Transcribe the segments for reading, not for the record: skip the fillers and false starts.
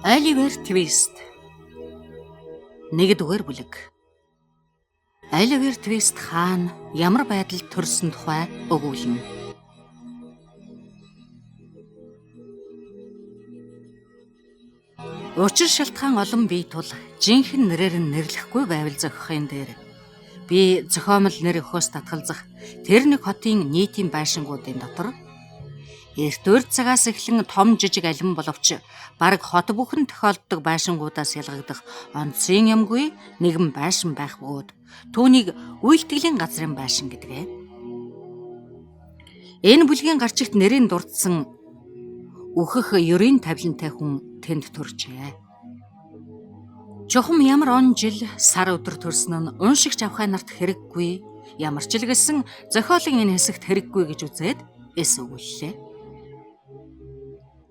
Оливер Твист. Нэгдүгээр бүлэг. Оливер Твист хаана ямар байдалд төрсөн тухай өгүүлнэ. Учир шалтгаан олон бий тул жинхэнэ нэрээр нь нэрлэхгүй байвал зохихын дээр би зохиомол нэр өгөхөөс татгалзах тэр нэг хотын нийтийн байшингуудын дотор эрт урд цагаас эхлэн том жижиг алим боловч бараг хот бүхэн тохиолддог байшингуудаас ялгагдах онцгийн юмгүй нэгэн байшин байх бөгөөд түүнийг үйлдэлийн газрын байшин гэдгээ. Энэ бүлгийн гарчигт нэрийн дурдсан үхэх ерийн тавилантай хүн тэнд төржээ. Чухам ямар он жил сар өдөр төрсөн нь уншигч авхай нарт хэрэггүй, ямар ч л гэсэн зохиолын энэ хэсэгт хэрэггүй гэж үзээд эс өгүүллээ.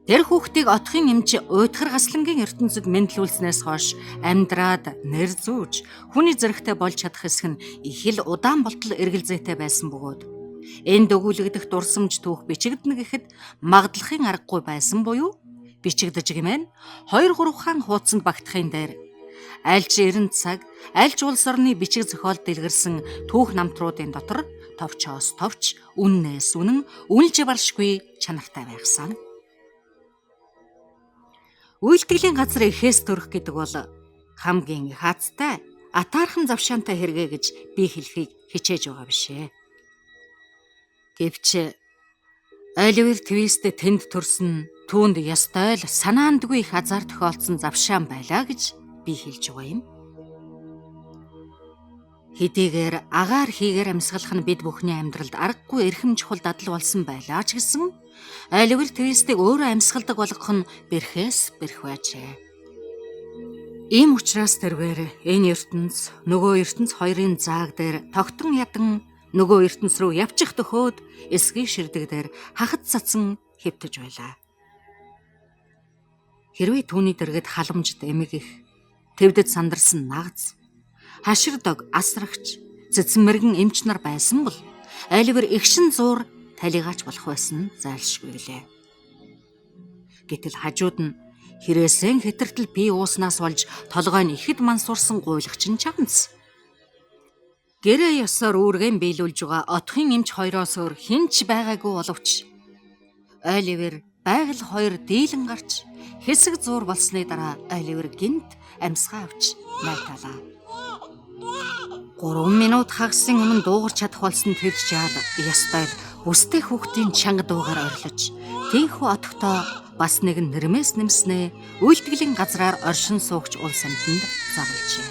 Тэр хүүхдийг отхын эмч уйтгар гаслангийн ертөнцид мэдлүүлснээс хойш амьдраад нэр зүүж хүний зэрэгтэй болж чадах хэсэг нь их л удаан болтол эргэлзээтэй байсан бөгөөд энд өгүүлэгдэх дурсамж түүх бичигдэнэ гэхэд магадлахын аргагүй байсан буюу бичигдэж гэмээр 2-3 хаан хуудсанд багтахын дээр аль ч 90 цаг аль ч улс орны бичиг зохиол дэлгэрсэн түүх намтруудын дотор товчоос товч үннээс үнэн үнэлж баршгүй чанартай байхсан. Үйлдэлийн газар эхээс төрөх гэдэг бол хамгийн их хаацтай атаархан завшаантай хэрэгэ гэж би хэлхийг хичээж байгаа бишээ. Гэвч Оливер Твист тэнд төрсөн түүнд ёстой л санаандгүй их азар тохиолдсон завшаан байлаа гэж би хэлж байгаа юм. Хэдийгээр агаар хийгээр амьсгалах нь бид бүхний амьдралд аргагүй эрхэм чухал дадал болсон байлаа ч гэсэн Оливер Твистийг өөрөө амьсгалдаг болгох нь бэрхээс бэрх байжээ. Ийм учраас тэрээр энэ ертөнц нөгөө ертөнц хоёрын зааг дээр тогтон ядан нөгөө ертөнц рүү явчих төхөөд эсгийн ширдэг дээр хахад цацсан хэвтэж байлаа. Хэрвээ түүний дэргэд халамжд эмэг их тэвдэд сандарсан нагц хаширдог асрагч цэцэн мэргэн эмч нар байсан бол Оливер эгшин зуур талигаач болох байсан зайлшгүй гэлээ. Гэтэл хажууд нь хэрээсэн хэтэртэл бие ууснаас болж толгой нь ихэд мансуурсан гуйлагчин чамц. Гэрээ ёсоор үүргэн биелүүлж байгаа отхын эмч хоёроос өөр хинч байгаагүй боловч Оливер байгаль хоёр дийлэн гарч хэсэг зуур болсны дараа Оливер гинт амьсгаа авч майталаа. 3 минут хагасан өмнө дуугарч чадах болсон тэр жаал ёстой л бүстэй хүүхдийн чанга дуугаар орилж тийхүү отогтоо бас нэгэн нэрмээс нэмснээ үйлдэлийн газраар оршин суугч улс амьтанд зарлжээ.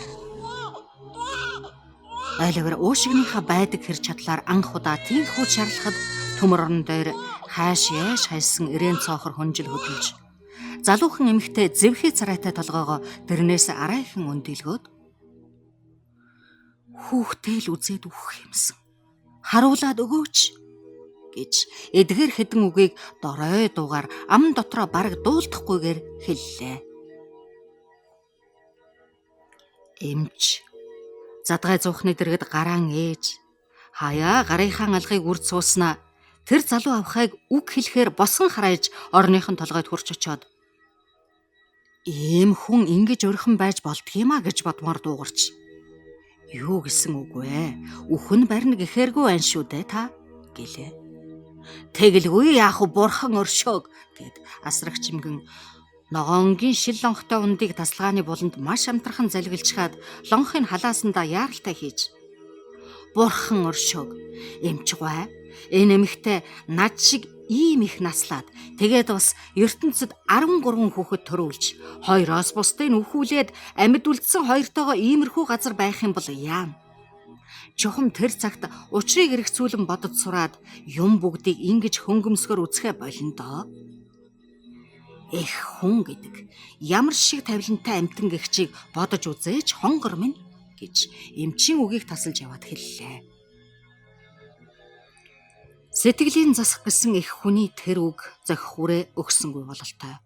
Оливер уушигныхаа байдаг хэр чадлаар анх удаа тийхүү шарлахад төмөр орон дээр хайш яаш хайсан ирээн цоохор хөнжил хөдөлж залуухан эмэгтэй зэвхий царайтай толгоогоо дэрнээс арайхан өндөлгөөд хүүхдээ л үзээд үхэх юмсан. Харуулад өгөөч гэж эдгээр хэдэн үгийг дорой дуугаар ам дотроо бараг дуулдахгүйгээр хэллээ. Эмч задгай зуухны дэргэд гараан ээж хаяа гарынхаа алгыг үрд сууснаа тэр залуу авахыг үг хэлэхээр босгон харайж орныхон толгойд хурч очоод ийм хүн ингэж өрхөн байж болдгиймаа гэж бодмоор дуугарч юу гэсэн үг вэ? Үхэн барина гэхэргүй байна шүү дээ та гэлээ. Тэгэлгүй яах вэ бурхан өршөөг гэд асрагч имгэн ногоонгийн шил лонхтой ундыг тасалгааны буланд маш амтархан залгилчхаад лонхын халаасандаа яаралтай хийж бурхан өршөөг эмчгүй энэ эмэгтэй над шиг ийм их наслаад тэгээд бас ертөнцид 13 хүүхэд төрүүлж хоёроос бусдыг үхүүлээд амьд үлдсэн хоёртойгоо иймэрхүү газар байх юм бол яам. Чухам тэр цагт учрыг эргцүүлэн бодож сураад юм бүгдийг ингэж хөнгөмсгөр үзэхэ болно доо. Эх хүн гэдэг ямар шиг тавилантай амьтан гихчийг бодож үзээч хонгор минь гэж эмчийн үгийг тасалж яваад хэллээ. Сэтгэлийн засах гэсэн их хүний тэр үг зохих хүрээ өгсөнгүй бололтой.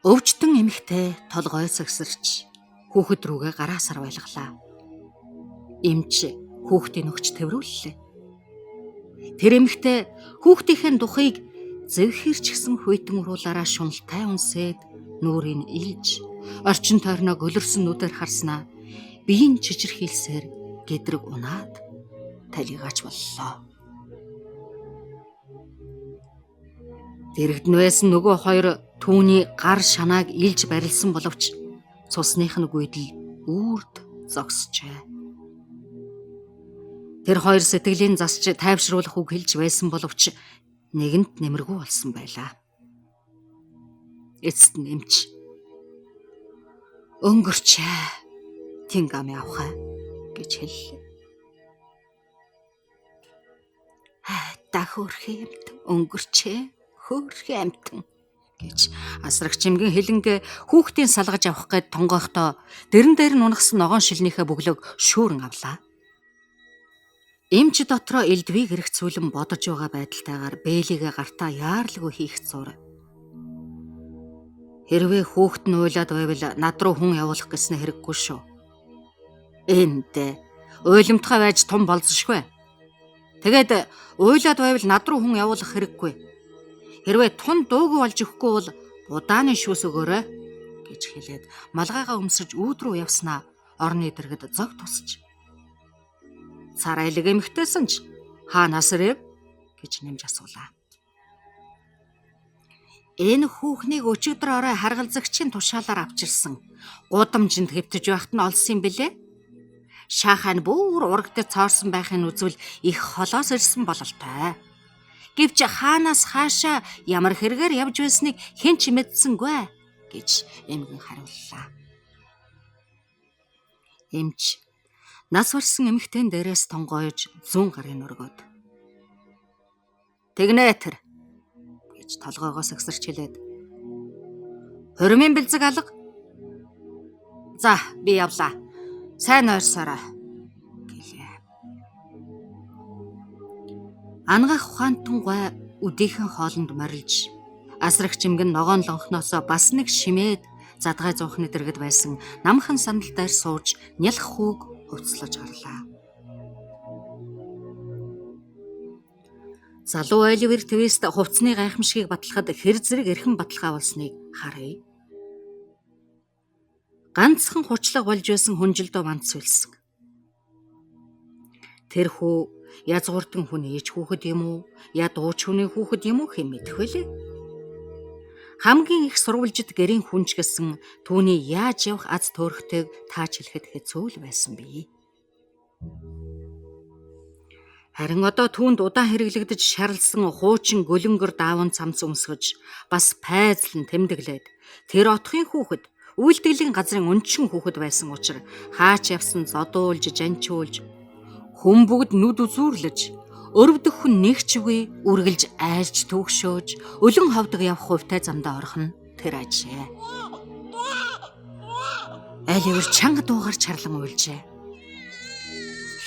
Өвчтөн эмэгтэй толгой сагсарч хүүхэд рүүгээ гараасаар байлгалаа. Эмч хүүхдийн өгч тэврүүллээ. Тэр эмэгтэй хүүхдийнхээ духыг зэвхэрч гисэн хүйтэн уруулаараа шуналтай унсээд нүүрийг илж, орчин тойрноо гөлөрсөн нүдээр харснаа биеийн чичирхийлсээр гэдрэг унаад талигаач боллоо. Дэрэгдэн байсан нөгөө хоёр түүний гар шанааг илж барилсан боловч цусных нь гүйдэл үрд зогсжээ. Тэр хоёр сэтгэлийн засч тайвшруулах үг хэлж байсан боловч нэгэнт нэмэргүй болсон байлаа. Эцэст нь эмч "Өнгөрчээ. Тэнгам явхаа" гэж хэллээ. "Та хөөрхөн амт өнгөрчээ. Хөөрхөн амтан" гэж асрагч эмгэн хилэнгээ хүүхдийн салгаж авах гээд тонгойхдоо дэрэн дээр нь унагсан ногоон шилнийхээ бөглөг шүүрэн авлаа. Эмч дотроо элдвийг хэрэгцүүлэн бодож байгаа байдалтайгаар бээлигээ гартаа яарлгүй хийх зур. Хэрвээ хүүхэд нь уйлаад байвал над руу хүн явуулах гэснэ хэрэггүй шүү. Энд уйламтгай байж том болзошгүй. Тэгээд уйлаад байвал над руу хүн явуулах хэрэггүй. Хэрвээ тун дуугүй болж өгөхгүй бол удааны шүүс өгөөрэй гэж хэлээд малгайгаа өмсөж үүд рүү явснаа орны дэргэд зог тусч. "Цар айлэг эмхтэйсэн ч хаанаас ирэв?" гэж нэмж асуулаа. "Энэ хүүхнийг өчигдөр орой харгалзагчийн тушаалаар авчирсан. Гудамжинд хэвтэж байхад нь олсон юм бэлээ. Шахаа нь бүр урагдаж цоорсон байхын үзвэл их холоос ирсэн бололтой. Гэвч хаанаас хаашаа ямар хэрэгээр явж байсныг хэн ч мэдсэнгүй" гэж эмгэн хариуллаа. Эмч нас барсан эмэгтэйн дээрээс тонгойж зүүн гарын өргөд "Тэгнэ тэр" гэж толгойгоос агсарч хэлээд "Хурмын бэлзэг алга. За би явлаа. Сайн ойрсорой" гэлээ. Ангаах ухаантан гой өдийнхэн хоолнд морилж, асрагч эмгэн ногоон лонхноосоо бас нэг шимээд задгай зуухны дэргэд байсан намхан сандал дээр сууж нялх хүүг хувцлаж гарлаа. Залуу Оливер Твист хувцсны гайхамшигыг батлахад хэр зэрэг эрхэм баталгаа болсныг харъя. Ганцхан хучлаг болж байсан хүнжилдөө мандсвэлсэн. Тэр хүү язгууртан хүний ээж хүүхэд юм уу, я дууч хүний хүүхэд юм уу хэм мэдэх вүлээ. Хамгийн их сурвалжид гэрийн хүнч гэсэн түүний яаж явах аз төөрхтэйг тааж хэлэхэд хэцүү л байсан бий. Харин одоо түүнд удаан хэрэглэгдэж шарлсан хуучин гөлөнгөр дааван цамц өмсгөж, бас пайзлан тэмдэглээд тэр отхын хүүхэд үйлдэглийн газрын өнчин хүүхэд байсан учраас хаач явсан зодуулж, жанчуулж, хүн бүгд нүд үзүүрлэж, өрөвдөх хүн нэг ч үгүй үргэлж айрч түүгшөөж, өлөн ховдог явах хувьтай замдаа орох нь тэр ажээ. Оливер чанга дуугаар чарлан уйлжээ.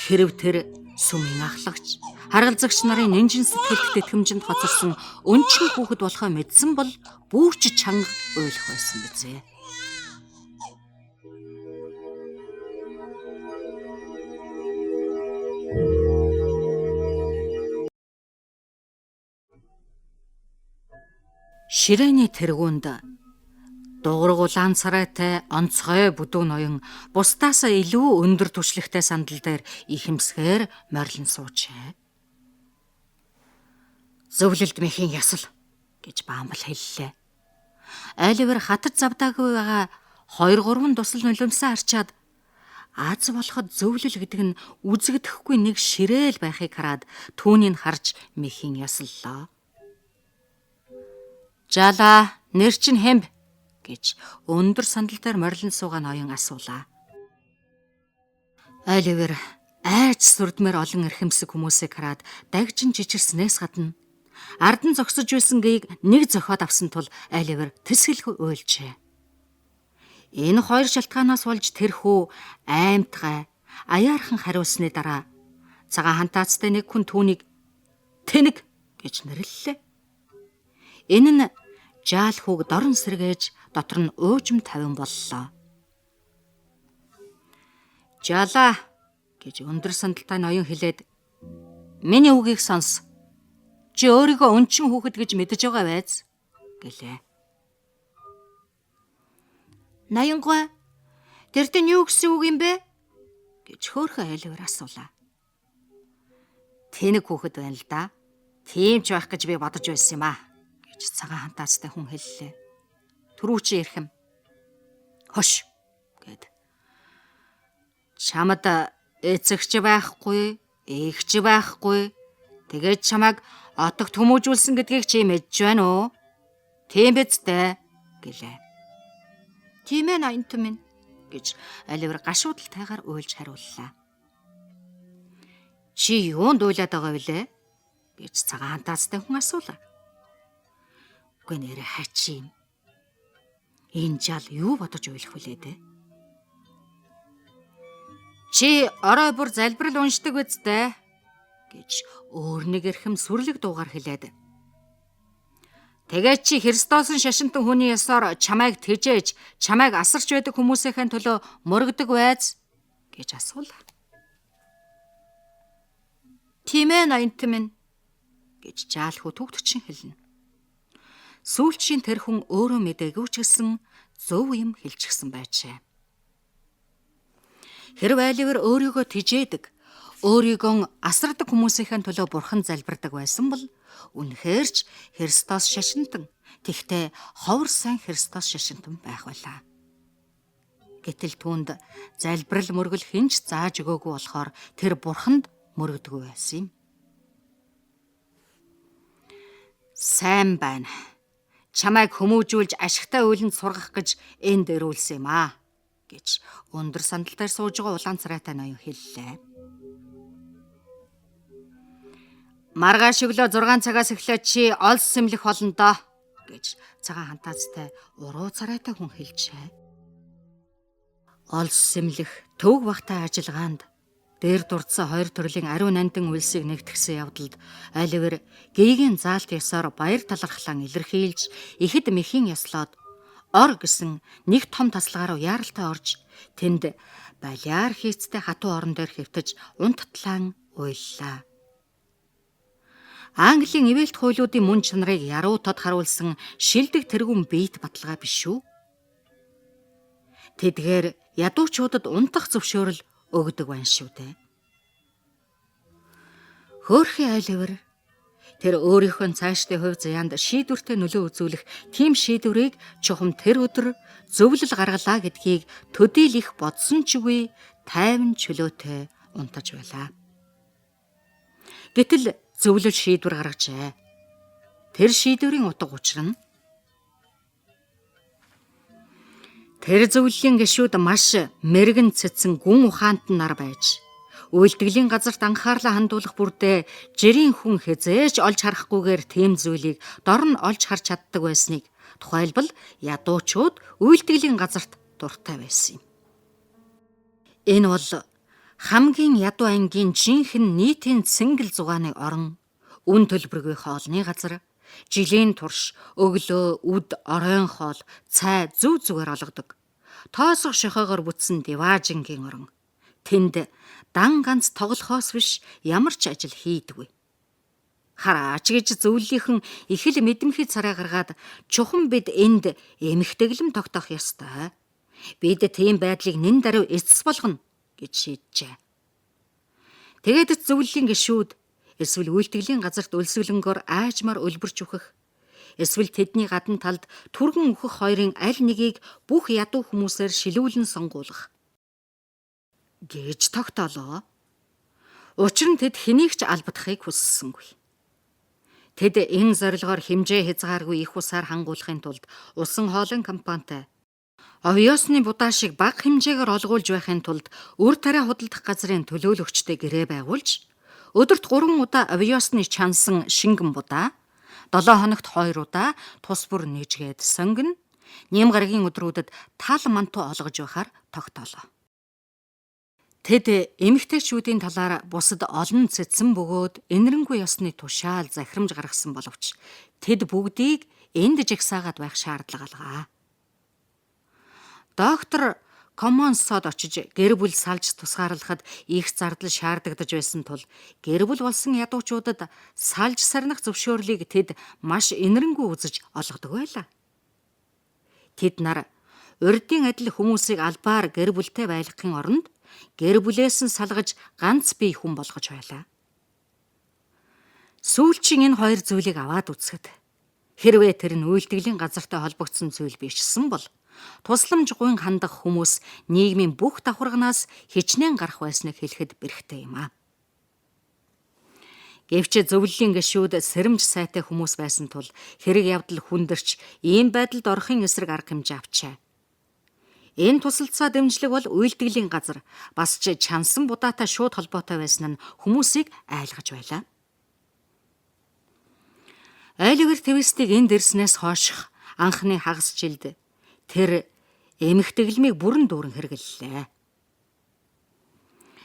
Хэрв тэр сүмийн ахлагч, харгалзагч нарын нэнжин сэтгэлд тэтгэмжинд хоцорсон өнчин хүүхэд болохоо мэдсэн бол бүрч чанга уйлах байсан бизээ. Ширээний тэргуунд дуураг улаан царайтай онцгой бүдүүн ноён бусдаасаа илүү өндөр түвшлэгтэй сандал дээр ихэмсгээр морилн суужээ. "Зөвлөлд мэхийн ясал" гэж баамбал хэллээ. Оливер хатаж завдаагүй байгаа 2-3 тусал нулимсаа арчаад аз болоход зөвлөл гэдэг нь үзэгдэхгүй нэг ширээл байхыг хараад түүнийг харж мэхийн ясаллаа. "Жала, нэр чинь хэмб" гэж өндөр сандал дээр морилн суугаа ноён асуулаа. Оливер айж сүрдмээр олон эрхэмсэг хүмүүсийг хараад дагжин жичирснээс гадна ардан зогсож байсан гэийг нэг зохиод авсан тул Оливер тэсгэлгүй уйлжээ. Энэ хоёр шалтгаанаас болж тэрхүү аймтгай аяархан хариулсны дараа цагаан хантаацтай нэг хүн түүнийг "Тэнэг" гэж нэрлэлээ. Энэ нь жаал хүүг дорн сэргээж дотор нь уужим тавин боллоо. "Жала" гэж өндөр сандалтай ноён хэлээд "Миний үгийг сонс. Чи өөрийгөө өнчин хүүхэд гэж мэдэж байгаа байз" гэлээ. Ноёнгой тэр тань юу гэсэн үг юм бэ? Гэж хөөрхөн айлгавар асуулаа. Тэнэг хүүхэд байна л да. Тийм ч байх гэж би бодож байсан юм аа гэж цагаан хантаастай хүн хэллээ. Түрүүчийн эрхэм. Хош гэд. Чамд эцэгч байхгүй, эгч байхгүй. Тэгээд чамайг отог төмөжүүлсэн гэдгийг чи мэдж байна уу? Тийм биз дээ гэлээ. Тийм ээ ноёнтон минь гэж айлгавар гашуудлтайгаар уйлж хариуллаа. Чи юунд уйлаад байгаа вүлээ? Гэж цагаан хантаастай хүн асуулаа. Үгүй нэрэ хачим. Энэ жал юу бодож уйлах вүлээ дээ? Чи орой бүр залбирал уншдаг биз дээ? Гэж өөр нэг эрхэм сүрлэг дуугаар хэлээд. Тэгээд чи Христосын шашинтан хүний ёсоор чамайг тэжээж, чамайг асарч байдаг хүмүүсийн төлөө мөрөгдөг байз гэж асуулаа. Тийм ээ ноёнтон минь гэж жаалхуу төгтчин хэлнэ. Сүүлчийн тэр хүн өөрөө мэдээгүй ч гэсэн зөв юм хэлчихсэн байжээ. Хэрв айлгавар өөрийгөө тэжээдэг, өөрийгөө асардаг хүмүүсийн төлөө бурхан залбирдаг байсан бол үнэхээр ч Христос шашинтан, тэгтээ ховор сайн Христос шашинтан байх байлаа. Гэтэл түүнд залбирал мөргөл хинч зааж өгөөгүй болохоор тэр бурханд мөрөгдөггүй байсан юм. Сайн байна. Чамайг хүмүүжүүлж ашигтай үйлэнд сургах гэж энд ирүүлсэн юм аа гэж өндөр сандал дээр сууж байгаа улаан царайтай ноён хэллээ. Маргааш өглөө 6 цагаас эхлээд чи олс сэмлэх болно доо гэж цагаан хантаастай уруу царайтай хүн хэлжээ. Олс сэмлэх төв багтаа ажиллагаанд дээр дурдсан 2 төрлийн ариун нандин үлсийг нэгтгэсэн явдалд айлгавар гейгийн заалт ёсоор баяр талархлаа илэрхийлж ихэд мэхийн яслаад ор гэсэн нэг том тасалгаа руу яаралтай орж тэнд балиар хийцтэй хатуу орон дээр хэвтэж унттлан уйллаа. Английн ивэлт хуйлуудын мөн чанарыг яруу тод харуулсан шилдэг тэргүүн биет баталгаа биш үү? Тэдгээр ядуучуудад унтах зөвшөөрөл өгдөг байна шүү дээ. Хөөрхөн айлгавар тэр өөрийнхөө цаашдын хувь заяанд шийдвэртэй нөлөө үзүүлэх тийм шийдвэрийг чухам тэр өдөр зөвлөл гаргалаа гэдгийг төдийлөх бодсон ч үгүй тайван чөлөөтэй унтаж байлаа. Гэтэл зөвлөл шийдвэр гаргажээ. Тэр шийдвэрийн утга учир нь тэр зөвлөлийн гишүүд маш мэрэгэн цэцэн гүн ухаантай нар байж үйлдэлийн газарт анхаарлаа хандуулах бүрдээ жирийн хүн хязээж олж харахгүйгээр тийм зүйлийг дор нь олж харж чаддаг байсныг тухайлбал ядуучууд үйлдэлийн газарт дуртай байсан юм. Энэ бол хамгийн ядуу ангийн жинхэнэ нийтийн цэнгэл зугааны орон, үн төлбөргүй хоолны газар, жилийн турш, өглөө, үд, оройн хоол, цай зүв зүгээр олгодог. Тоосох шохоогоор бүтсэн диваажингийн орон. Тэнд дан ганц тоглохоос биш ямар ч ажил хийдэггүй. Хараач гэж зөвлөлийнхэн их л мэдэмхий царай гаргаад чухам бид энд эмхтэглэм тогтоох ёстой. Бид тийм байдлыг нэн даруй эцэс болгоно гэж шийджээ. Тэгээд зөвлөлийн гишүүд эсвэл үйлдэлийн газарт өлсгөлөнгөөр аажмаар өлбөрч үхэх, эсвэл тэдний гадна талд түргэн үхэх хоёрын аль нэгийг бүх ядуу хүмүүсээр шилүүлэн сонгуулах гэж тогтоолоо. Учир нь тэд хэнийг ч албадахыг хүссэнгүй. Тэд энэ зорилгоор хэмжээ хязгааргүй их усаар хангуулахын тулд усан хоолойн компанитай овёсны будаа шиг бага хэмжээгээр олгуулж байхын тулд үр тариа худалдах газрын төлөөлөгчтэй гэрээ байгуулж өдөрт 3 удаа овёсны чансан шингэн будаа, 7 хоногт 2 удаа тус бүр нэжгээд сонгино, нэм гарагийн өдрүүдэд тал манту олгож байхаар тогтоолоо. Тэд эмэгтэйчүүдийн талаар бусад олон цэцэн бөгөөд энэрэнгүй ёсны тушаал захирамж гаргасан боловч тэд бүгдийг энд жагсаагаад байх шаардлага алгаа. Доктор Коммонсод очиж гэр бүл салж тусгаарлахад их зардал шаардагдаж байсан тул гэр бүл болсон ядуучуудад салж сарнах зөвшөөрлийг тэд маш энэрэнгүй үзэж олгодог байлаа. Тэд нар урдын адил хүмүүсийг албаар гэр бүлтэй байлгахын оронд гэр бүлээс нь салгаж ганц бие хүн болгож байлаа. Сүүлчийн энэ хоёр зүйлийг аваад үзэхэд хэрвээ тэр нь үйлдэлийн газартай холбогдсон зүйл бишсэн бол тусламж гуйн хандах хүмүүс нийгмийн бүх давхарганаас хичнээн гарах байсныг хэлэхэд бэрхтэй юм аа. Гэвч зөвлөлийн гишүүд сэрэмж сайтай хүмүүс байсан тул хэрэг явдал хүндэрч ийм байдалд орохын эсрэг арга хэмжээ авчээ. Энэ тусалцаа дэмжлэг бол үйлдэлийн газар бас ч чансан будаатай шууд холбоотой байсан нь хүмүүсийг айлгаж байлаа. Оливер Твистийг энд ирснээс хойших анхны хагас жилд тэр эмэгтэглэмийг бүрэн дүүрэн хэрэглэлээ.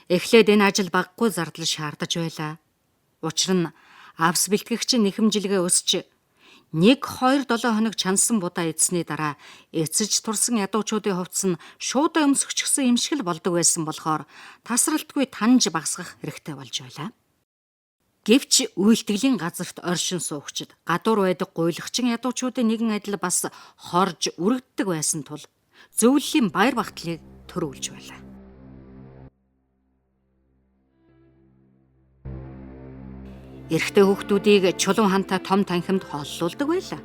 Эхлээд энэ ажил баггүй зардал шаардаж байлаа. Учир нь авс бэлтгэгчийн нэхэмжилгээ өсч 1-2-7 хоног чансан будаа эзсний дараа эцэж турсан ядуучуудын хувцас нь шуудаа өмсгчихсэн юм шиг л болдог байсан болохоор тасралтгүй танж багасгах хэрэгтэй болж байлаа. Гэвч үйлдэлийн газарт оршин суугчид гадуур байдаг гуйлагчин ядуучуудын нэгэн адил бас хорж үргэлддэг байсан тул зөвлөлийн баяр багтлыг төрүүлж байлаа. Эрэгтэй хүүхдүүдийг чулуун хантай том танхимд хооллуулдаг байлаа.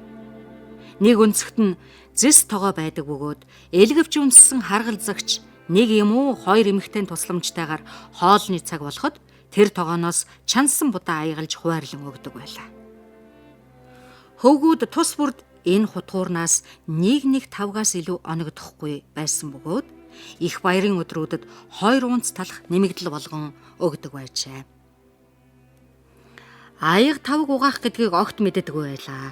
Нэг өнцгт нь зэс тогоо байдаг бөгөөд элгэвч үнссэн харгалзагч нэг юм уу хоёр эмэгтэй тусламжтайгаар хоолны цаг болоход тэр тогооноос чансан будаа аягалж хуваарлан өгдөг байлаа. Хөвгүүд тус бүрд энэ хутгуурнаас нэг тавгаас илүү оногдохгүй байсан бөгөөд их баярын өдрүүдэд 2 унц талах нэмэгдэл болгон өгдөг байжээ. Аяг тавг угаах гэдгийг огт мэддэггүй байлаа.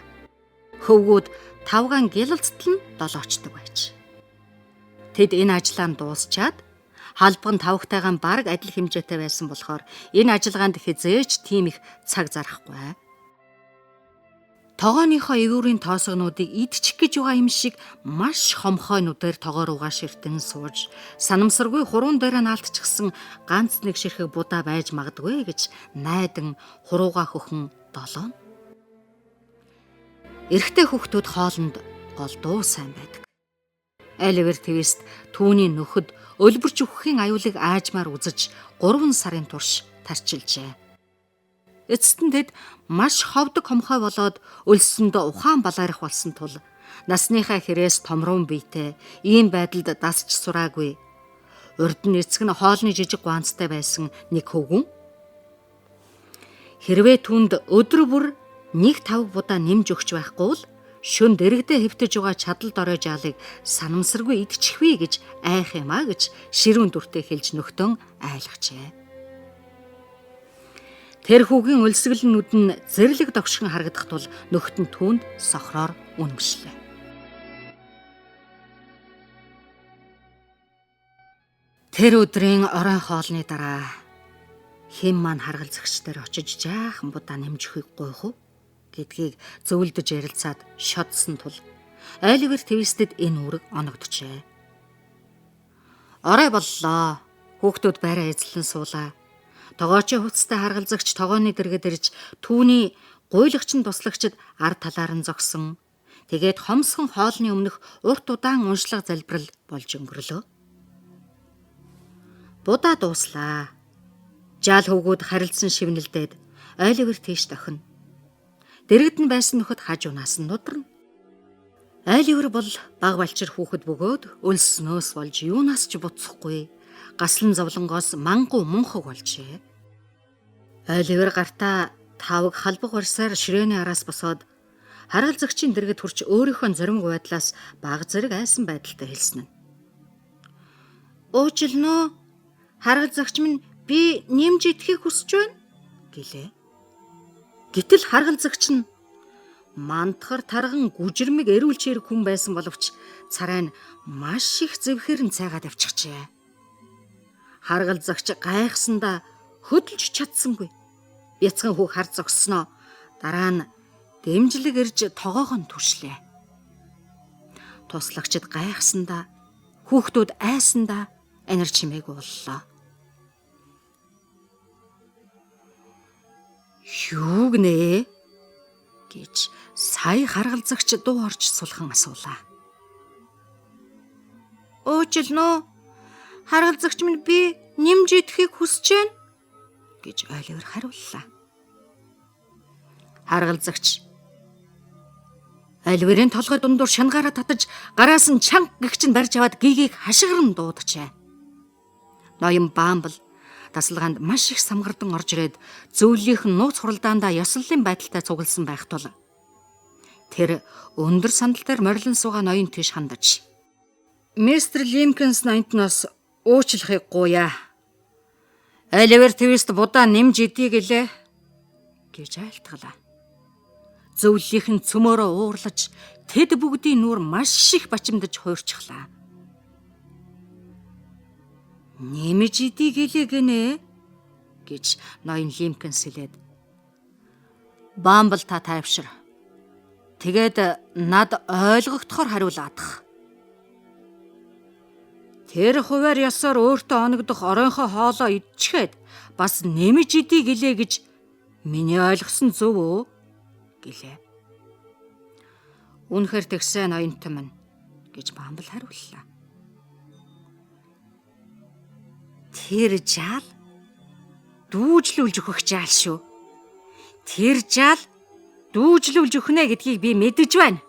Хөвгүүд тавгаан гялалцтал нь долоочдөг байж. Тэд энэ ажлаа дуусчаад халбан тавгтайгаан бараг адил хэмжээтэй байсан болохоор энэ ажиллагаанд хизээч тийм их цаг зарахгүй. Тогооныхоо эвүүрийн тоосгонуудыг идчих гэж байгаа юм шиг маш хомхой нүдээр тогоор угаа ширтэн сууж санамсаргүй хуруун дээр наалтчихсан ганц нэг ширхэг будаа байж магадгүй гэж найдан хуруугаа хөхөн долоо. Эрэгтэй хүүхдүүд хоолнд голдуу сайн байдаг. Оливер Твист түүний нөхөд өлбөрч өгөхийн аюулыг аажмаар үзэж 3 сарын турш тарчилжээ. Эцэст нь тэд маш ховдог хомхой болоод өлсөндөө ухаан балаарх болсон тул насныхаа хэрээс томруун биетэй ийм байдалд дасч сураагүй. Урд нь эцэг нь хоолны жижиг гуанцтай байсан нэг хөвгүн хэрвээ түнд өдөр бүр 1-5 будаа нэмж өгч байхгүй бол шөн дэрэгдээ хэвтэж байгаа чадал дорой жаалыг санамсаргүй идчихвээ гэж айх юм а гэж ширүүн дүртэй хэлж нөхдөн айлгчээ. Тэр хүүгийн өлсгөлнүүд нь зэрлэг догшин харагдах тул нөхд нь түүнд сохроор үнэмшлээ. Тэр өдрийн оройн хоолны дараа хэн маань харгалзагч дээр очиж жаахан будаа нэмж өгөхийг гуйх уу гэдгийг зөвлөдөж ярилцаад шодсон тул Оливер Твистэд энэ үүрэг оногджээ. Орой боллоо. Хүүхдүүд байраа эзлэн суулаа. Тогоочийн хувцастай харгалзагч тогооны дэргэд ирж түүний гуйлагчин туслагчид ард талаар нь зогсон. Тэгээд хомсхон хоолны өмнөх урт удаан уншлага залбирал болж өнгөрлөө. Будаа дууслаа. Жаал хөвгүүд харилцсан шивнэлдээд Оливер тийш дохино. Дэргэд нь байсан нөхөд хажуунаас нь нударна. Оливер бол баг балчир хүүхэд бөгөөд өлснөөс болж юунаас ч буцахгүй. Гаслан зовлонгоос мангу мунхаг болжээ. Оливер гартаа тавг халбаг барсаар ширээний араас босоод харгалзагчийн дэргэд хүрч өөрийнхөө зоримог байдлаас баг зэрэг айсан байдалтай хэлсэн нь. Уучлаарай. Харгалзагч минь би нэмж идэхийг хүсэж байна гэлээ. Гэтэл харгалзагч нь мантахар тарган гүжирмэг эрүүлж ирэх хүн байсан боловч царай нь маш их зэвхэрэн цайгаад авчихжээ. Харгалзагч гайхсандаа хөдөлж чадсангүй. Бяцхан хүү хар зогсноо. Дараа нь дэмжлэг ирж тогоог нь түшлээ. Туслагчид гайхсандаа, хүүхдүүд айсандаа анир чимээг боллоо. Юу гинэ гэж сая харгалзагч дуу орж сулхан асуулаа. Уучлаа. Харгалзагч минь би нэмж идэхийг хүсэж байна гэж Оливер хариуллаа. Харгалзагч Оливерийн толгой дундуур шангаараа татаж гараас нь чанга гэгч нь барьж аваад гигийг хашгиран дуудаджээ. Ноён Бамбл тасалгаанд маш их самгардан орж ирээд зөвлөлийнх нь нууц хуралдаандаа ёслолын байдалтай цугласан байх тул тэр өндөр сандал дээр морилон суугаа ноён тийш хандаж "Мистер Лимкинс ноёнтноос уучлахыг гуяа. Оливер Твист будаа нэмж идий гэлээ" гэж айлтгалаа. Зөвлөлийнх нь цөмөөрөө уурлаж тэд бүгдийн нүур маш их бачимдаж хуурчглаа. "Нэмж идий гэлээ гинэ" гэж ноён Лимкинс хэлээд "Бамбл та тайвшир. Тэгээд над ойлгогдохоор хариулаадах. Тэр хуваар ёсоор өөртөө оногдох оройнхоо хоолоо идчихэд бас нэмж идий гэлээ гэж миний ойлгосон зөв үү?" гэлээ. "Үнэхээр тэгсэн ноёнтой минь" гэж Бамбл хариуллаа. "Тэр жаал дүүжлүүлж өгөх жаал шүү. Тэр жаал дүүжлүүлж өгнө гэдгийг би мэдэж байна"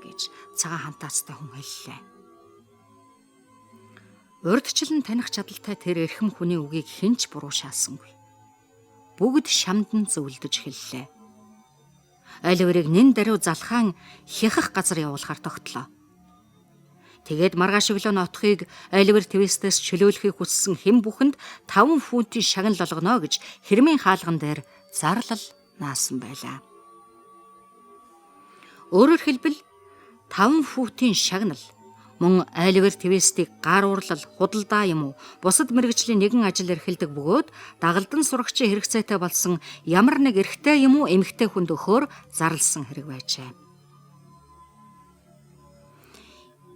гэж цагаан хантаацтай хүн хэллээ. Урьдчилан таних чадaltaй тэр эрхэм хүний үгийг хинч буруу шаасангүй. Бүгд шамдан зөвлөдөж хэллээ. Оливерыг нэн даруй залхаан хяхах газар явуулахар тогтлоо. Тэгээд маргааш өглөө нотхыг Оливер Твистээс чөлөөлөхийг хүссэн хэн бүхэнд 5 фунтын шагнал олгоно гэж хэрмийн хаалган дээр зарлал наасан байлаа. Өөрөөр хэлбэл 5 футын шагнал мөн Оливер Твистийг гар урлал, худалдаа юм уу, бусад мэргэжлийн нэгэн ажил эрхэлдэг бөгөөд дагалдан сурагчийн хэрэгцээтэй болсон ямар нэг эрэгтэй юм уу эмэгтэй хүнд өгөхөөр зарласан хэрэг байжээ.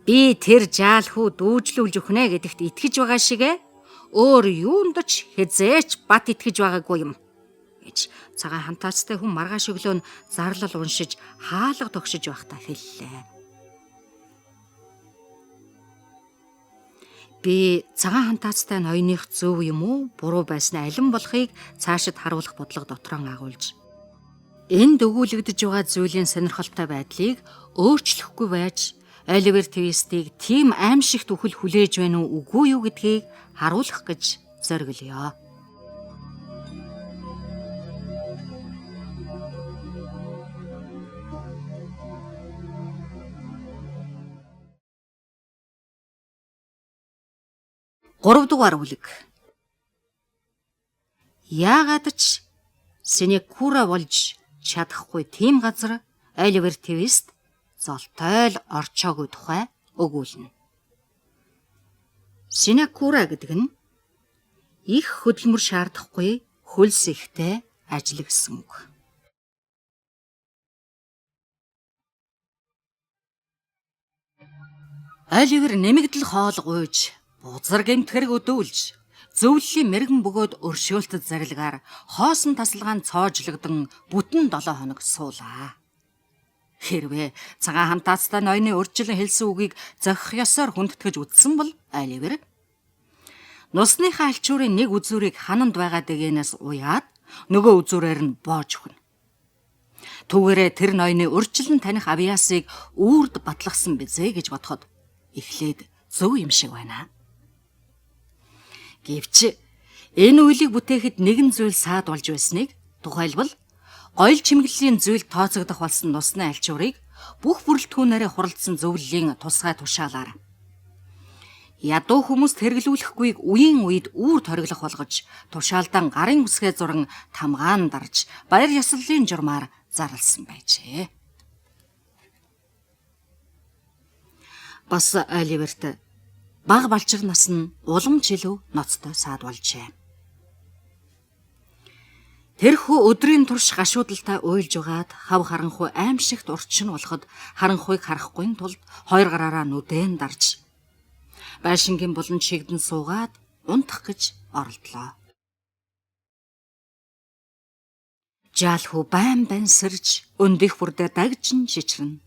"Би тэр жаал хүү дүүжлүүлж өгнө гэдэгт итгэж байгаа шигэ өөр юунд ч хязээч бат итгэж байгаагүй юм" гэж цагаан хантаацтай хүн маргааш өглөө нь зарлал уншиж хаалга тогшиж байхдаа хэллээ. Би цагаан хантаацтай ноёных зөв юм уу, буруу байснаа алин болохыг цаашид харуулах бодлого дотроо агуулж энд өгүүлэгдэж байгаа зүйлийн сонирхолтой байдлыг өөрчлөхгүй байж Оливер Твистийг тийм аимшигт үхэл хүлээж байна уу үгүй юу гэдгийг харуулах гэж зориглоё. Гуравдугаар бүлэг. Яагаад ч синекура болж чадахгүй тийм газар Оливер Твист золтой л орчоогүй тухай өгүүлнэ. Синекура гэдэг нь их хөдөлмөр шаардахгүй хөлс ихтэй ажил гэсэн үг. Оливер нэмэгдэл хоол гуйж, бузар гэмт хэрэг өдөөлж, зөвлөлийн мэрэгэн бөгөөд өршөөлтөд зарилгаар хоосон тасалгаанд цоожлогдсон бүтэн 7 хоног суулаа. Хэрвээ цагаан хантаацтай ноёны урьдчилан хэлсэн үгийг зохих ёсоор хүндэтгэж үтсэн бол Оливер нусныхаа альчуурын нэг үзүүрийг хананд байгаа дээгээс уяад нөгөө үзүүрээр нь боож өгнө. Түүгээрээ тэр ноёны урьдчилан таних авьяасыг үрд батлахсан бизээ гэж бодоход эхлээд зөв юм шиг байна. Гэвч энэ үйлийг бүтээхэд нэгэн зүйл саад болж байсныг, тухайлбал гоёл чимэглэлийн зүйл тооцогдох болсон нусны альчуурыг бүх бүрэлдэхүүнээрээ хуралдсан зөвлөлийн тусгай тушаалаар ядуу хүмүүст хэрэглүүлэхгүйг үеийн үед үүр ториглох болгож, тушаалдан гарын үсгээ зуран тамгаан дарж, баяр ёслолын журмаар зарласан байжээ. Бас Оливерт бага балчир нас нь улам ч илүү ноцтой саад болжээ. Тэрхүү өдрийн турш гашуудалтай уйлж угаад хав харанхуй аимшигт урчин болоход харанхуйг харахгүй тулд хоёр гараараа нүдэн дарж байшингийн буланд шигдэн суугаад унтах гэж оролдлоо. Жаалхүү байн байн сэрж өндөх бүрдээ дагжин шичрэн.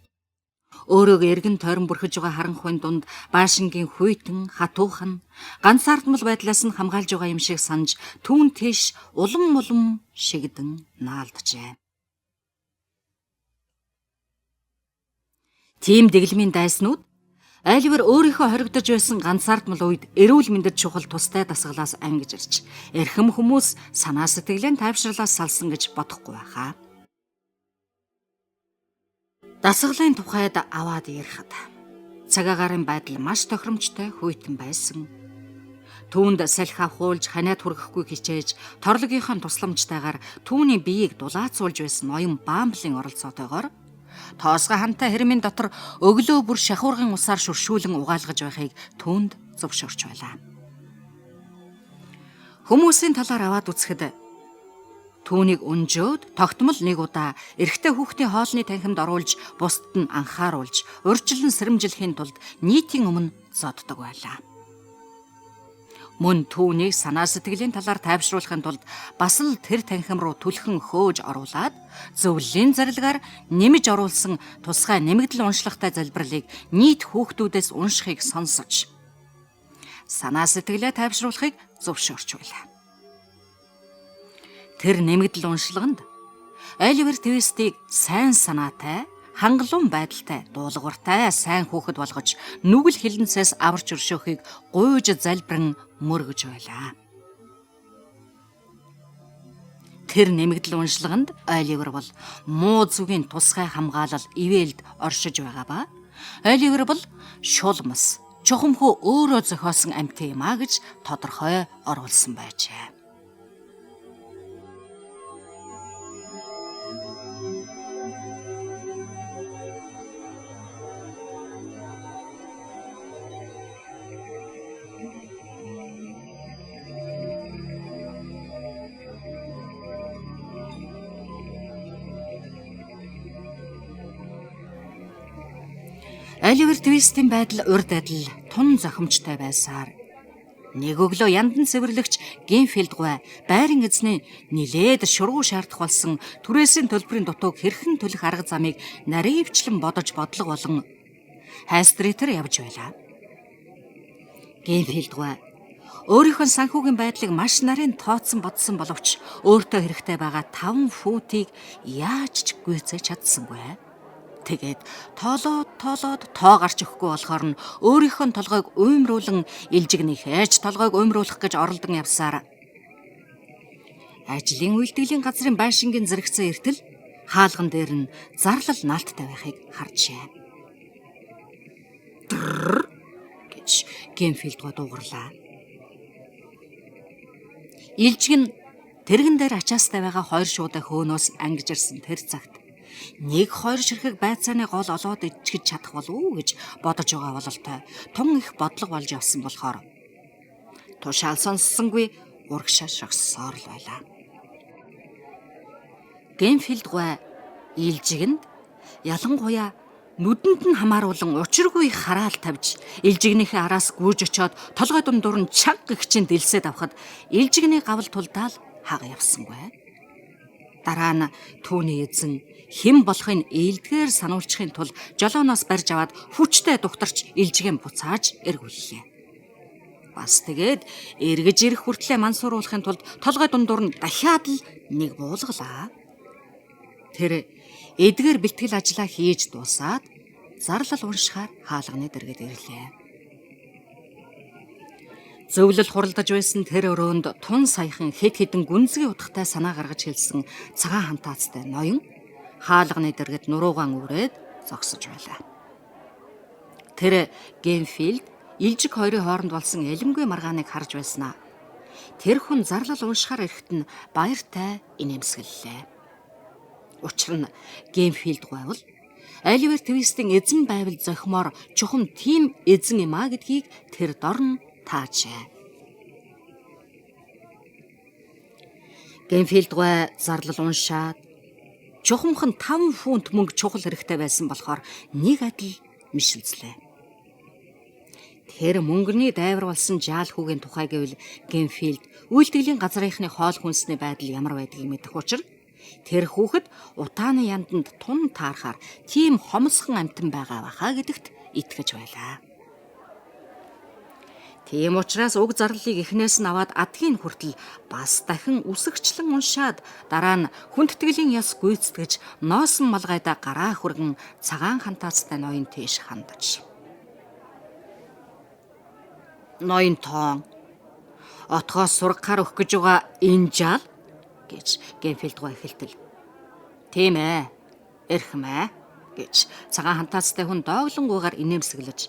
Өөрөөгөө эргэн тойрон бүрхэж байгаа харанхуйн дунд Баашингийн хүйтэн, хатуухан, ганцаардмал байдлаас нь хамгаалж байгаа юм шиг санаж түүн тийш улам улам шигдэн наалджээ. Тийм дэглэмийн дайснууд айлвар өөрийнхөө хоригдож байсан ганцаардмал үед эрүүл мэндэд чухал тустай дасгалаас ангиж ирж, эрхэм хүмүүс санаа сэтгэлээ тайвшруулаас салсан гэж бодохгүй байхаа. Дасгалын тухайд аваад ярихад цагаагаарын байдал маш тохиромжтой хүйтэн байсан. Түүнд салхи авахуулж ханиад хүргэхгүй хичээж торлогийнхаа тусламжтайгаар түүний биеийг дулаацуулж байсан ноён Бамблын оролцоотойгоор тоосгоо хантай хэрмийн дотор өглөө бүр шахуургын усаар шүршүүлэн угаалгаж байхыг түүнд зөвшөөрч байлаа. Хүмүүсийн талаар аваад үзэхэд түүнийг өнжөөд тогтмол нэг удаа эрэгтэй хүүхдийн хоолны танхимд оруулж бусдад нь анхааруулж урьдчилан сэрэмжлэхийн тулд нийтийн өмнө зоддог байлаа. Мөн түүнийг санаа сэтгэлийн талаар тайвшруулахын тулд бас л тэр танхим руу түлхэн хөөж оруулаад зөвлөлийн зарилгаар нэмж оруулсан тусгай нэмэгдэл уншлагатай залбирлыг нийт хүүхдүүдээс уншихыг сонсож санаа сэтгэлээ тайвшруулахыг зөвшөөрч байлаа. Тэр нэмэгдэл уншлаганд Оливер Твистийг сайн санаатай, хангалуун байдалтай, дуулууртай сайн хүүхэд болгож нүгэл хилэнцээс аварч өршөөхийг гуйж залбирэн мөргөж байлаа. Тэр нэмэгдэл уншлаганд Оливер бол муу зүгийн тусгай хамгаалал ивэлд оршиж байгаа ба Оливер бол шулмас, чухамхүү өөрөө зохиосон амьтан юм а гэж тодорхой оруулсан байжээ. Оливер Твистийн байдал урд адил тун зохимжтой байсаар нэг өглөө яндан цэвэрлэгч Генфилд гуй байрын эзний нилээд шургуу шаардах болсон түрээсийн төлбөрийн дутууг хэрхэн төлөх арга замыг наривчлан бодож бодлого болон хайстритер явж байлаа. Генфилд гуй өөрийнхөө санхүүгийн байдлыг маш нарийн тооцсон бодсон боловч өөртөө хэрэгтэй байгаа 5 футыг яаж ч гүйцээж чадсангүй. Тэгээд тоолоод тоо гарч өгөхгүй болохоор нь өөрийнхөө толгойг уймруулан илжигнийхээ ч толгойг уймруулах гэж оролдон явсаар ажлын үйлдвэрлэлийн газрын Баашингийн зэрэгцээ эртэл хаалган дээр нь зарлал наалттай байхыг харжээ. Гэж Генфилд дуугарлаа. Илжиг нь тэрэгэн дээр ачаастай байгаа 2 шуудаа хөөнөөс ангиж ирсэн тэр цагт нэг 2 ширхэг байцааны гол олоод ичгэж чадах болов уу гэж бодож байгаа бололтой тун их бодлого болж явсан болохоор тушаал сонссонгүй урагшаа шогссоор л байлаа. Генфилд гуй илжигэнд ялангуяа нүдэнд нь хамааруулан учиргүй хараал тавьж илжигнийхээ араас гүйж очоод толгой дундуур нь чанга гихчэнд дэлсээд авахад илжигний гавл тулдаал хага явсангүй. Дараа нь түүний эзэн хэн болохыг ээлдгээр сануулчихын тулд жолооноос барьж аваад хүчтэй духтарч илжигэн буцааж эргүүллээ. Бас тэгээд эргэж ирэх хүртлээр мансууруулахын тулд толгой дундуур нь дахиад л нэг буулгалаа. Тэр эдгээр бэлтгэл ажлаа хийж дуусаад зарлал уншихаар хаалганы дэргэд ирлээ. Зөвлөл хуралдаж байсан тэр өрөөнд тун саяхан хэд хэдэн гүнзгий утгатай санаа гаргаж хэлсэн цагаан хантаацтай ноён хаалганы дэргэд нуруугаан үрээд зогсож байлаа. Тэр Генфилд илжиг хоёрын хооронд болсон элемгүй маргааныг харж байснаа. Тэр хүн зарлал уншихаар ирэхэд нь баяртай инээмсэглэлээ. Учир нь Генфилд гуйвал Оливер Твистийн эзэн байвал зохимоор чухам тийм эзэн юм а гэдгийг тэр дорн таажээ. Генфилд гуй зарлал уншаад чухамхан 5 фунт мөнгө чухал хэрэгтэй байсан болохоор нэг адил мишэлцлээ. Тэр мөнгөний дайвар болсон жаал хүүгийн тухай гэвэл Генфилд үйлдвэрлэлийн газрынхны хоол хүнсний байдал ямар байдгийг мэдэх учраас Тэр хүүхэд утааны янданд тун таарахаар тийм хомсхон амтан байгаа бахаа гэдэгт итгэж байлаа. Тийм учраас уг зарлалыг эхнээс нь аваад адгийн хүртэл бас дахин үсгчлэн уншаад дараа нь хүндэтгэлийн яс гүйцэтгэж ноосон малгайда гараа хүргэн цагаан хантаацтай ноён тийш хандаж. Ноён тоон отгоос сургахаар өгөх гэж байгаа энэ жаал гэж Генфилд эхэлтэл. Тийм ээ, эрхмээ гэж цагаан хантаацтай хүн дооглонгүйгээр инээмсэглэж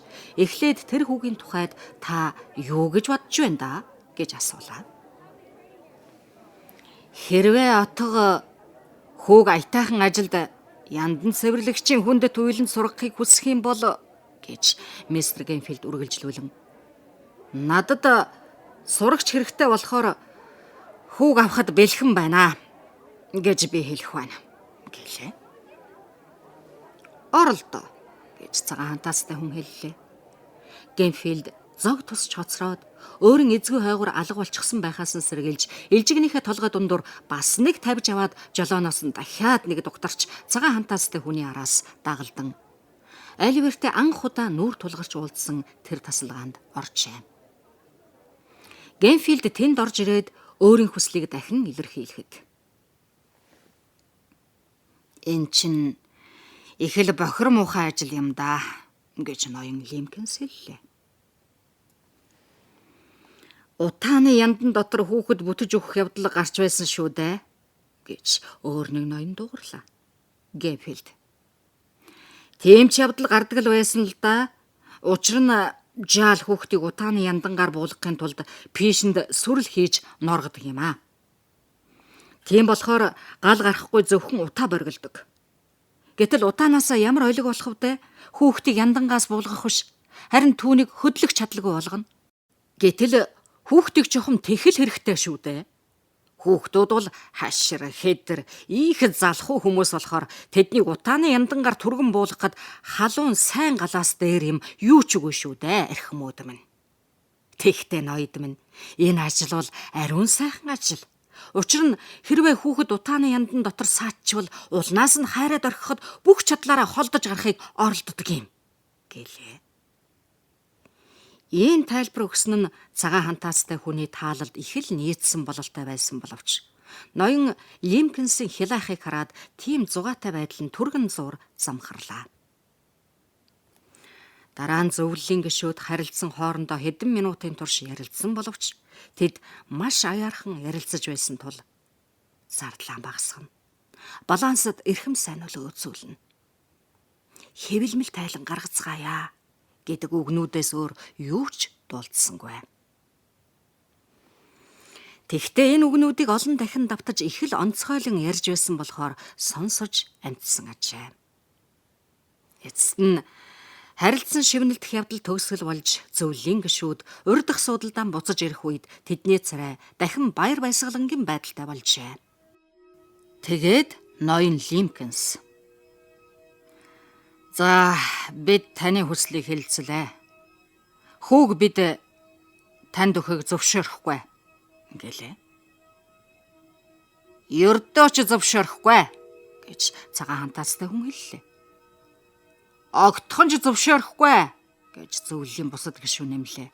эхлээд тэр хүүгийн тухайд та юу гэж бодож байна да гэж асуулаа. Хэрвээ отго хүүг аятайхан ажилд яндан цэвэрлэгчийн хүндэт уйланд сургахыг хүсэх юм бол гэж мистер Генфилд үргэлжлүүлэн надад сурагч хэрэгтэй болохоор хүүг авахд бэлхэн байна гэж би хэлэх байна гэлээ. Оролдоо гэж цагаан хантаацтай хүн хэллээ. Генфилд зог тусч хоцроод өөрийн эзгүй хойгоор алга болчихсон байхаас нь сэргийлж элжигнийхээ толгой дундуур бас нэг тавьж аваад жолооноос нь дахиад нэг дугтарч цагаан хантаацтай хүний араас дагалдан Оливертэй анх удаа нүүр тулгарч уулзсан тэр тасалгаанд оржээ. Генфилд тэнд орж ирээд өөрийн хүслийг дахин илэрхийлэхэд энэ чинь их л бохир муухай ажил юм да гэж ноён Лимкинс хэллээ. Утааны яндан дотор хүүхэд бүтэж өгөх явдал гарч байсан шүү дээ гэж өөр нэг ноён дуугарлаа. Генфилд тийм ч явдал гардаг л байсан л да. Учир нь жаал хүүхдийг утааны яндангаар буулгахын тулд пишэнд сүрэл хийж норгодог юм аа. Тийм болохоор гал гарахгүй зөвхөн утаа боргилдог. Гэтэл утаанаасаа ямар ойлог болох вэ? Хүүхдийг яндангаас буулгах биш. Харин түүнийг хөдлөх чадлагүй болгоно. Гэтэл хүүхдийг чухам тэхэл хэрэгтэй шүү дээ. Хүүхдүүд бол хашир, хэдэр, их залхуу хүмүүс болохоор тэднийг утааны яндангаар түргэн буулгахад халуун сайн галаас дээр юм юу ч үгүй шүү дээ, эрхмүүд минь. Тэгтээ ноёд минь, энэ ажил бол ариун сайхан ажил. Учир нь хэрвээ хүүхэд утааны яндан дотор саатчвал улнаас нь хайраад орхиход бүх чадлаараа холдож гарахыг оролддог юм гэлээ. Ийм тайлбар өгсөн нь цагаан хантаацтай хүний таалалд их л нийцсэн бололтой байсан боловч ноён Лимкинсийн хилаахыг хараад тийм зугаатай байдал нь түргэн зур замхарлаа. Дараа нь зөвлөлийн гишүүд харилцсан хоорондоо хэдэн минутын турш ярилцсан боловч тэд маш аяархан ярилцаж байсан тул зардлаа багасгана. Балансад эрхэм сайнуул өөцүүлнэ. Хэвлэмэл тайлан гаргацгаая гэдэг үгнүүдээс өөр юу ч дуулдсангүй. Тэгтээ энэ үгнүүдийг олон дахин давтаж их л онцгойлон ярьж байсан болохоор сонсож амтсан ажээ. Эцэст нь харилцсан шивнэлдэх явдал төгсгөл болж зөвлөлийн гишүүд урдах судалдаан буцаж ирэх үед тэдний царай дахин баяр баясгалангийн байдалтай болжээ. Тэгээд ноён Лимкинс за бид таны хүслийг хэлцлээ. Хүүг бид танд өгөхийг зөвшөөрөхгүй гэлээ. Ердөө ч зөвшөөрөхгүй гэж цагаан хантаацтай хүн хэллээ. Огтхон ч зөвшөөрөхгүй гэж зөвлөлийн бусад гишүүн нэмлээ.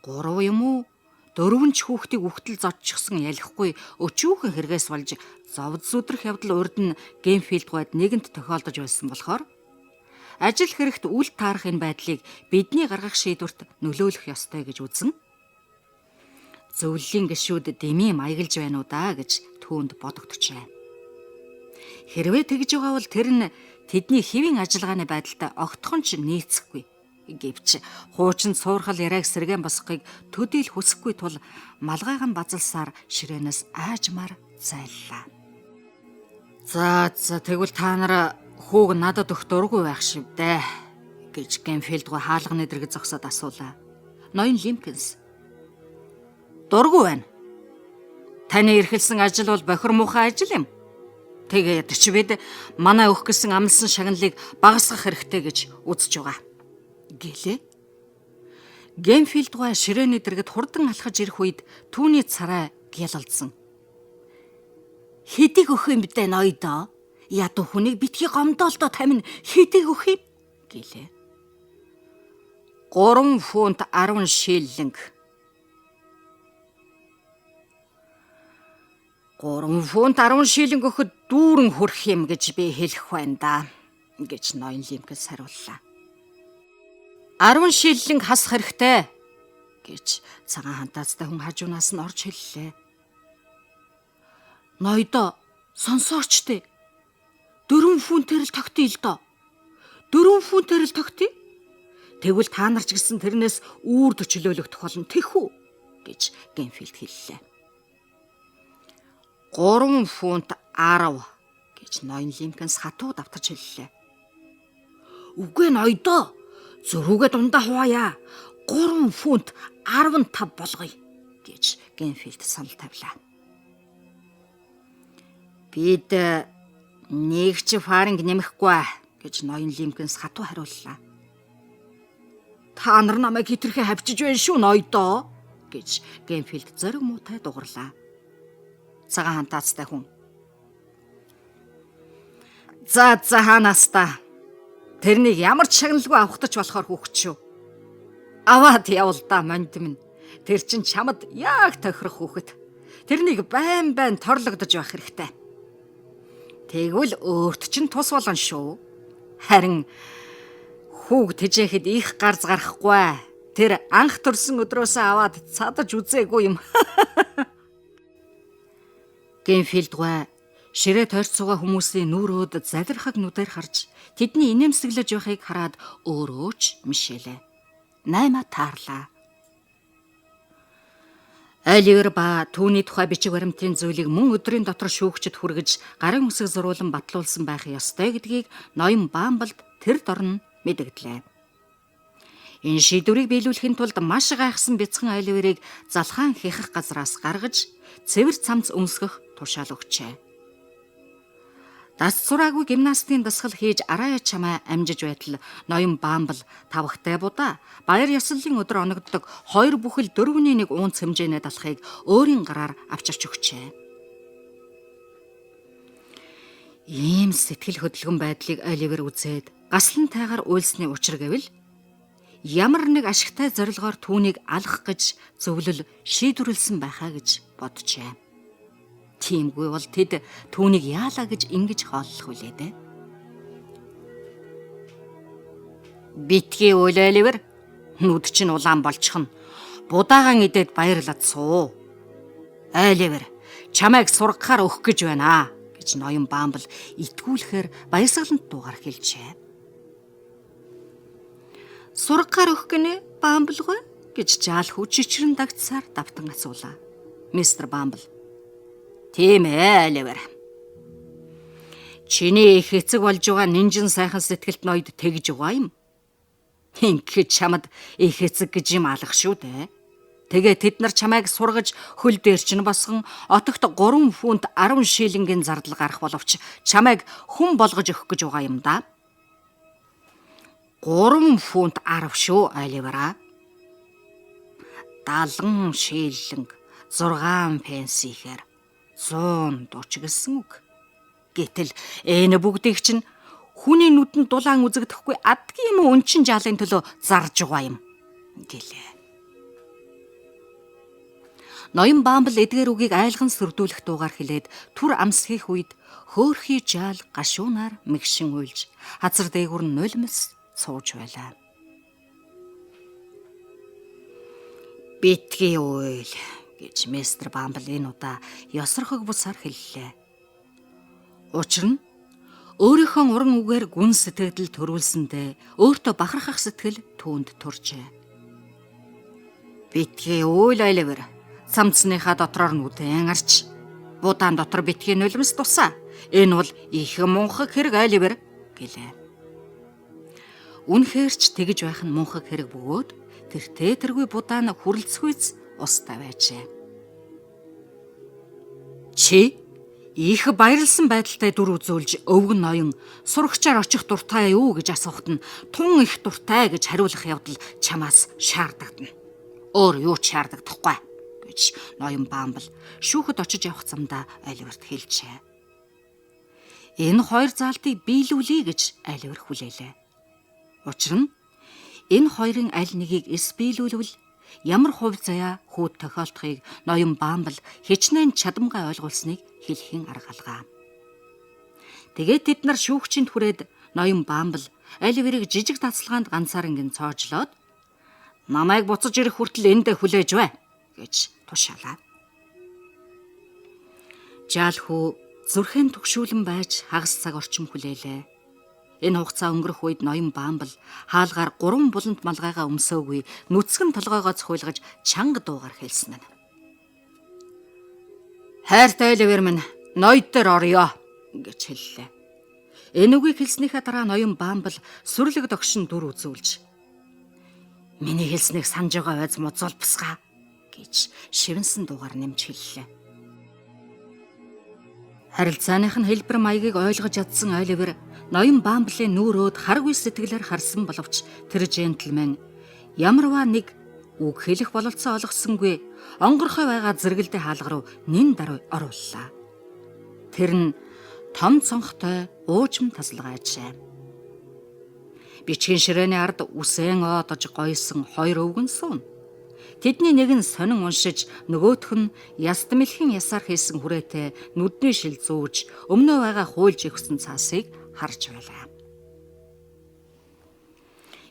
3 юм уу 4 ч хүүхдийг үхтэл зодчихсон ялихгүй өчүүхэн хэрэгээс болж зовд зүдрэх явдал урд нь Генфилд гойд нэгэнт тохиолдож байсан болохоор ажил хэрэгт үл таарах энэ байдлыг бидний гаргах шийдвэрт нөлөөлөх ёстой гэж үзэн зөвлөлийн гишүүд дэмий маяглаж байна уу даа гэж түүнд бодогдчихэ. Хэрвээ тэгж байгаа бол тэр нь тэдний хэвийн ажиллагааны байдалтай огтхон ч нийцэхгүй. Гэвч хуучин цуурхал яриаг сэргэн босгохыг төдийл хүсэхгүй тул малгайхан базалсаар ширээнээс аажмаар зайллаа. За тэгвэл та нар хүүг надад өгөх дургүй байх шив дээ гэж Генфилд хаалганы дэргэд зогсоод асуулаа. Ноён Лимкинс дургүй байна. Таны эрхэлсэн ажил бол бохир муухай ажил юм. Тэгээд ч бид манай өгөх гэсэн амлсан шагналыг багасгах хэрэгтэй гэж үзэж байгаа гэлээ. Генфилд ширээний дэргэд хурдан алхаж ирэх үед түүний царай гялалзсан. хэдийг өгөх юм бэ ноёдоо? Ядуу хүнийг битгий гомдоолдоо тамина хэдийг өгөх юм гэлээ. 3 фунт 10 шиллинг. 3 фунт 10 шиллинг өгөхөд дүүрэн хүрэх юм гэж би хэлэх байна да гэж ноён Лимкс хариуллаа. 10 шиллинг хасах хэрэгтэй гэж цагаан хантаацтай хүн хажуунаас нь орж хэллээ. Ноёдоо сонсооч дээ. 4 фунтээр л тогтъё л доо. 4 фунтээр л тогтъё. Тэгвэл та нар ч гэсэн тэрнээс үрд чөлөөлөгдөх болно тийх үү гэж Генфилд хэллээ. 3 фунт 10 гэж ноён Лимкс хатуу давтарч хэллээ. Үгүй ноёдоо, зөрүүгээ дундаа хуваая. 3 фунт 15 болгоё гэж Генфилд санал тавилаа. Бид нэг ч фаринг нэмэхгүй гэж ноён Лимкс хатуу хариуллаа. Та нар намайг хитрхээ хавчиж байна шүү ноёдоо гэж Генфилд зориг муутай дугарлаа. Цагаан хантаацтай хүн. За хаанаас та? Тэрнийг ямар ч шагналгүй авахдаж болохоор хүүхэд шүү. Аваад явал да монд минь. Тэр чин чамд яг тохирох хүүхэд. Тэрнийг байн торлогдож байх хэрэгтэй. Тэгвэл өөрт чинь тус болно шүү. Харин хүүг тэжээхэд их гарц гарахгүй. Тэр анх төрсөн өдрөөсөө аваад цадаж үзээгүй юм. Генфилд гоо ширээ тойрч суугаа хүмүүсийн нүрөөд залирхаг нүдээр харж тэдний инээмсэглэж байхыг хараад өөрөө ч мишэлээ. 8 таарлаа. Оливер ба түүний тухай бичиг баримтын зүйлийг мөн өдрийн дотор шүүгчд хүргэж гарын үсэг зурулан батлуулсан байх ёстой гэдгийг ноён Бамблд тэр дорн мэдэгдлээ. Энэ шийдвэрийг биелүүлэхийн тулд маш гайхсан бяцхан Оливерийг залхаан хихэх газраас гаргаж цэвэр цамц өмсгөх тушаал өгчээ. Дас сураагүй гимнастикийн дасгал хийж араа чамаа амжиж байтал ноён Бамбл тавхтай будаа баяр ёслолын өдөр оногддог 2 бүхэл 4-1 уунц хэмжээний далахыг өөрийн гараар авчирч өгчээ. Ийм сэтгэл хөдлгөн байдлыг Оливер үзээд гаслан тайгаар уйлсны учир гэвэл ямар нэг ашигтай зорилгоор түүнийг алах гэж зөвлөл шийдвэрлсэн байхаа гэж боджээ. Тиймгүй бол тэд түүнийг яалаа гэж ингэж хооллох үлээ дээ. Битгий үйл Оливер, нүд чинь улаан болчихно. Будаагаан идээд баярлаад суу. Оливер, чамайг сургахаар өгөх гэж байна гэж ноён Бамбл итгүүлэхээр баярсгалант дуугаар хэлжээ. Сургахаар өгөх гинэ Бамбл гоо гэж жаал хүү чичрэн дагцсаар давтан асуулаа. Мистер Бамбл. Тийм ээ, Оливер. Чиний их эцэг болж байгаа нинжин сайхан сэтгэлд ноёд тэгж байгаа юм. Ингээд чамд их эцэг гэж юм алах шүү дээ. Тэгээ тэд нар чамайг сургаж хөл дээр чинь босгон отогт 3 фунт 10 шиллингийн зардал гарах боловч чамайг хүн болгож өгөх гэж байгаа юм да. 3 фунт 10 шүү, Оливера. 70 шиллинг 6 пенс ихээр 140 гэсэн үг. Гэтэл энэ бүгдийг чинь хүний нүдэнд дулаан үзэгдэхгүй адгийн юм өнчин жаалын төлөө зарж байгаа юм гэлээ. Ноён Бамбл эдгээр үгийг айлган сүрдүүлэх дуугаар хэлээд түр амсхийх үед хөөрхий жаал гашуунаар мэгшин уйлж хазар дээгүр нь нулимс сууж байлаа. Битгий уйл гэж мистер Бамбл энэ удаа ёсрохог бусаар хэллээ. Учир нь өөрийнхөө уран үгээр гүн сэтгэл төрүүлсэндээ өөртөө бахархах сэтгэл түүнд төржээ. Битгий уйл Оливер, цамцныхаа дотроор нүдэн арч будаан дотор битгий нулимс тусаа. Энэ бол их мунхаг хэрэг Оливер гэлээ. Үнэхээр ч тэгж байх нь мунхаг хэрэг бөгөөд тэр тэргүй будаан хүрлцгүйц устай байжээ. Чи их баярлсан байдалтай дүр үзүүлж өвгөн ноён сурагчаар очих дуртай юу гэж асуухад нь тун их дуртай гэж хариулах явдал чамаас шаардагдана. Өөр юу ч шаардагдахгүй гэж ноён Баамбал шүүхэд очиж явах замдаа Оливерт хэлжээ. Энэ хоёр заалтыг биелүүлэе гэж Оливер хүлээлээ. Учир нь энэ хоёрын аль нэгийг эс биелүүлвэл ямар хувь заяа хүүд тохиолдохыг ноён Баамбал хичнээн чадамгай ойлгуулсныг хэлхийн арга алгаа. Тэгээд тэд нар шүүгчинд хүрээд ноён Баамбал Оливерыг жижиг тасалгаанд ганцаар ингэн цоожлоод намайг буцаж ирэх хүртэл эндээ хүлээж бай гэж тушаалаа. Жаалхүү зүрхэн төгшүүлэн байж хагас цаг орчим хүлээлээ. Энэ хугацаа өнгөрөх үед ноён Баамбал хаалгаар 3 булант малгайгаа өмсөөгүй нүцгэн толгойгоо цохиулгаж чанга дуугаар хэлсэн нь. Хайртай Оливер минь, ноёд дээр орё гэж хэллээ. Энэ үгийг хэлснийхээ дараа ноён Баамбал сүрлэг догшин дүр үзүүлж миний хэлснийг санаж байгаа байз музуул бусгаа гэж шивэнсэн дуугаар нэмж хэллээ. Харилцааных нь хэлбэр маягийг ойлгож чадсан Оливер ноён Баамблын нүүрөөд харгүй сэтгэлээр харсан боловч тэр джентльмен ямарваа нэг үг хэлэх бололцоо олгосонгүй онгорхой байгаа зэрэгэлдээ хаалга руу нин даруй орууллаа. Тэр нь том цонхтой уужим тасалгаажээ. Бичгийн ширээний ард үсээн оодож гойсон хоёр өвгөн суун. Тэдний нэг нь сонин уншиж, нөгөөх нь яст мэлхийн ясаар хийсэн хүрээтэй нүдний шил зүүж, өмнөө байгаа хуйлж ихсэн цаасыг харж байлаа.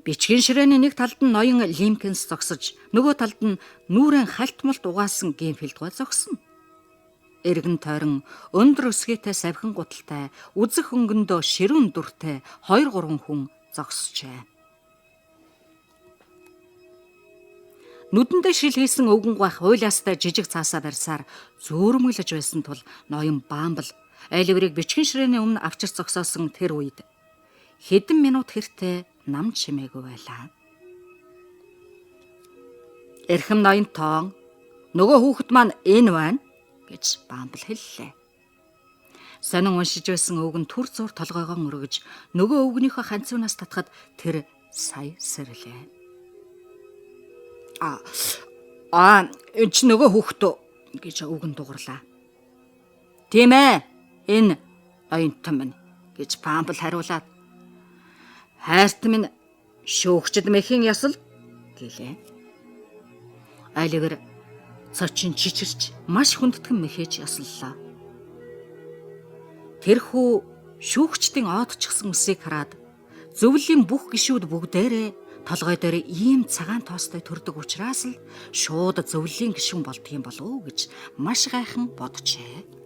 Бичгийн ширээний нэг талд нь ноён Лимкинс зогсож, нөгөө талд нь нүүрэн хальтмалт угаасан геймфилдгой зогсно. Эргэн тойрон өндөр өсгийтэй савхин гуталтай, үзэх өнгөндөө ширүүн дүртэй 2-3 хүн зогсжээ. Нүдэндээ шил хийсэн өвгөн гах хуйлаастай жижиг цаасаа барьсаар зөөрмөглөж байсан тул ноён Баамбал Оливерыг бичгийн ширээний өмнө авчирч зогсоосон тэр үед хэдэн минут хэртээ нам чимээгүй байлаа. Эрхэм ноён тоон, нөгөө хүүхэд маань энэ байна гэж Баамбал хэллээ. Сонин уншиж байсан өвгөн түр зур толгойгоо өргөж нөгөө өвгөнийхөө ханцуунаас татхад тэр сая сэрлээ. Энэ ч нөгөө хүүхдөө гэж өвгөн дугарлаа. Тийм ээ, энэ ноёнтон минь гэж Баамбал хариулаад хайрт минь шүүгчд мэхийн ясал гэлээ. Оливер цочин чичирч маш хүндэтгэн мэхэж яслалаа. Тэрхүү шүүгчдийн оодчихсан үсийг хараад зөвлөлийн бүх гишүүд бүгдээрээ толгой дээр ийм цагаан тоостой төрдөг учраас л шууд зөвлөлийн гишүүн болдгийм болов уу гэж маш гайхан боджээ.